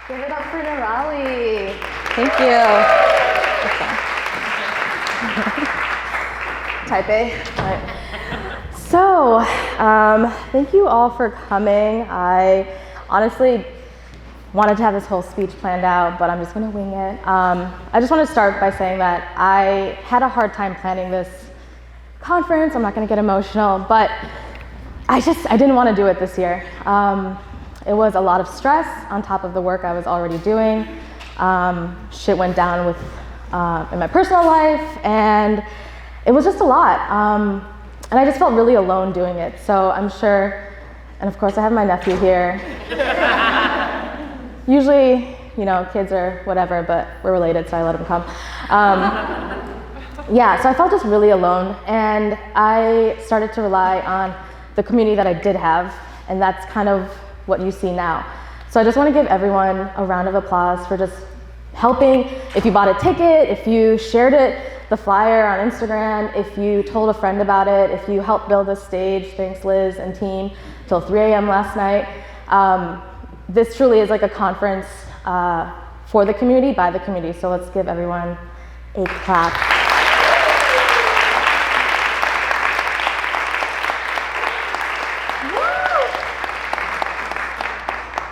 Give it up for Nirali. Thank you. Type A. All right. So, thank you all for coming. I honestly wanted to have this whole speech planned out, but I'm just gonna wing it. I just want to start by saying that I had a hard time planning this conference. I'm not gonna get emotional, but I didn't want to do it this year. It was a lot of stress on top of the work I was already doing. Shit went down with in my personal life, and it was just a lot. And I just felt really alone doing it. So I'm sure, and of course I have my nephew here. Usually, you know, kids are whatever, but we're related, so I let him come. Yeah, so I felt just really alone, and I started to rely on the community that I did have, and that's kind of what you see now. So I just want to give everyone a round of applause for just helping. If you bought a ticket, if you shared it, the flyer on Instagram, if you told a friend about it, if you helped build this stage, thanks Liz and team, till 3 a.m. last night. This truly is like a conference for the community, by the community. So let's give everyone a clap.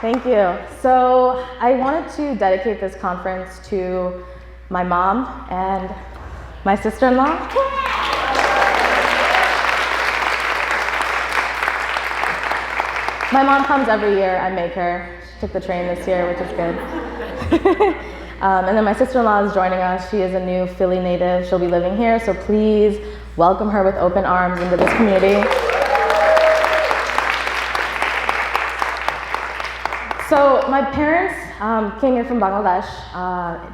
Thank you. So I wanted to dedicate this conference to my mom and my sister-in-law. My mom comes every year. I make her. She took the train this year, which is good. And then my sister-in-law is joining us. She is a new Philly native. She'll be living here, so please welcome her with open arms into this community. So my parents came here from Bangladesh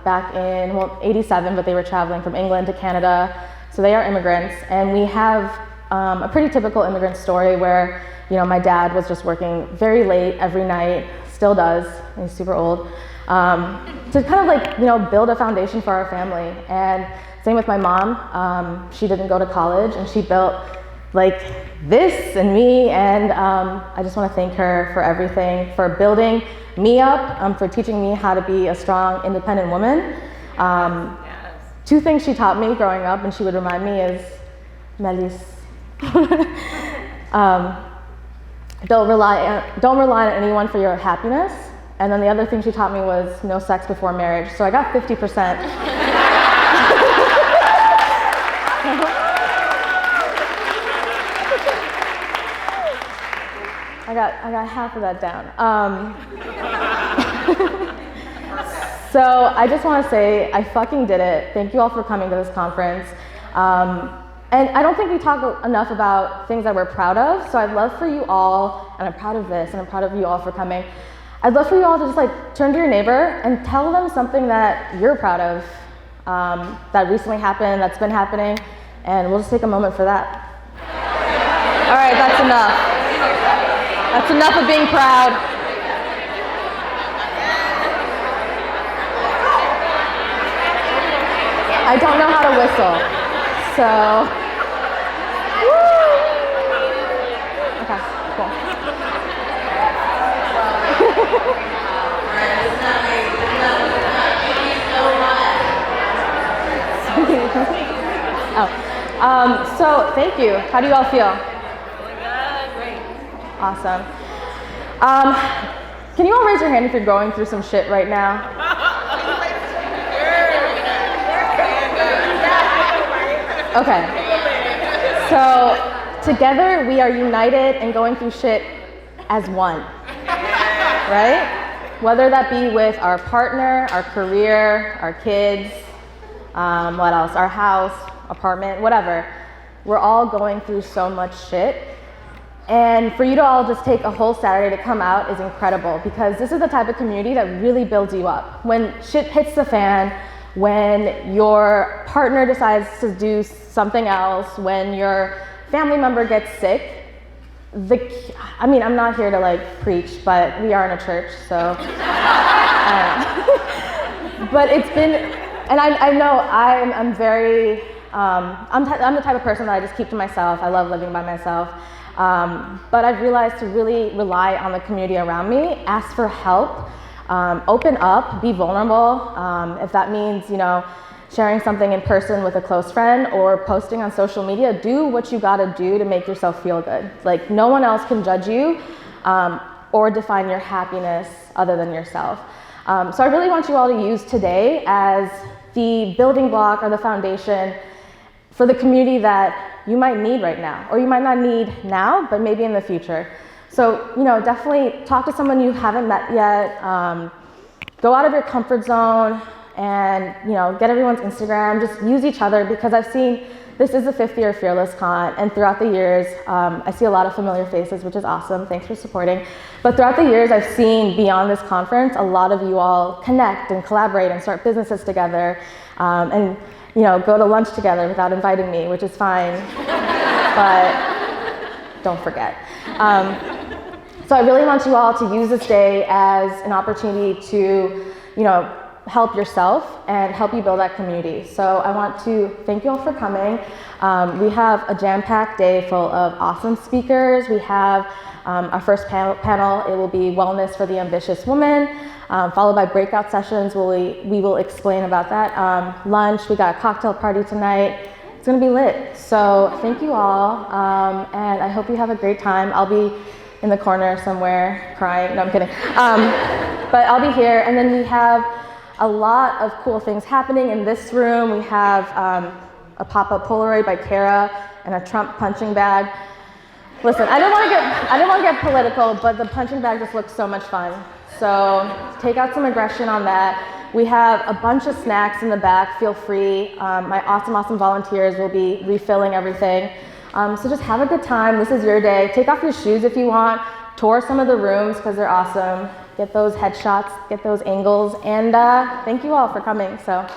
back in, 87, but they were traveling from England to Canada. So they are immigrants, and we have a pretty typical immigrant story where, you know, my dad was just working very late every night, still does, and he's super old, to kind of like, you know, build a foundation for our family. And same with my mom. She didn't go to college, and she built like this and me, and I just want to thank her for everything, for building me up, for teaching me how to be a strong, independent woman. Yes. Two things she taught me growing up, and she would remind me is, Melis, don't rely on anyone for your happiness. And then the other thing she taught me was no sex before marriage. So I got 50%. I got half of that down. So I just want to say I fucking did it. Thank you all for coming to this conference. And I don't think we talk enough about things that we're proud of. So I'd love for you all, and I'm proud of this, and I'm proud of you all for coming. I'd love for you all to just like turn to your neighbor and tell them something that you're proud of, that recently happened, that's been happening, and we'll just take a moment for that. All right, that's enough. That's enough of being proud. I don't know how to whistle, so. Woo! Okay, cool. Oh, so thank you. How do you all feel? Awesome. Can you all raise your hand if you're going through some shit right now? Okay. So together we are united and going through shit as one, right? Whether that be with our partner, our career, our kids, what else? Our house, apartment, whatever. We're all going through so much shit. And for you to all just take a whole Saturday to come out is incredible, because this is the type of community that really builds you up. When shit hits the fan, when your partner decides to do something else, when your family member gets sick, I mean, I'm not here to like preach, but we are in a church, so. But it's been, and I know I'm very, I'm the type of person that I just keep to myself. I love living by myself. But I've realized to really rely on the community around me, ask for help, Open up, be vulnerable. If that means, sharing something in person with a close friend or posting on social media, do what you gotta do to make yourself feel good. Like, no one else can judge you or define your happiness other than yourself. So I really want you all to use today as the building block or the foundation for the community that you might need right now, or you might not need now, but maybe in the future. So, definitely talk to someone you haven't met yet. Go out of your comfort zone and, get everyone's Instagram. Just use each other, because I've seen this is the 5th year of FearlessCon, and throughout the years, I see a lot of familiar faces, which is awesome. Thanks for supporting. But throughout the years, I've seen beyond this conference, a lot of you all connect and collaborate and start businesses together, and go to lunch together without inviting me, which is fine, but don't forget. So I really want you all to use this day as an opportunity to, help yourself and help you build that community. So I want to thank you all for coming. We have a jam-packed day full of awesome speakers. We have our first panel. It will be Wellness for the Ambitious Woman, followed by breakout sessions. We will explain about that. Lunch, we got a cocktail party tonight. It's gonna be lit. So thank you all, and I hope you have a great time. I'll be in the corner somewhere crying. No, I'm kidding. But I'll be here, and then we have a lot of cool things happening in this room. We have a pop-up Polaroid by Kara and a Trump punching bag. Listen, I didn't want to get political, but the punching bag just looks so much fun. So take out some aggression on that. We have a bunch of snacks in the back. Feel free. My awesome volunteers will be refilling everything. So just have a good time. This is your day. Take off your shoes if you want. Tour some of the rooms because they're awesome. Get those headshots, get those angles, and thank you all for coming. So.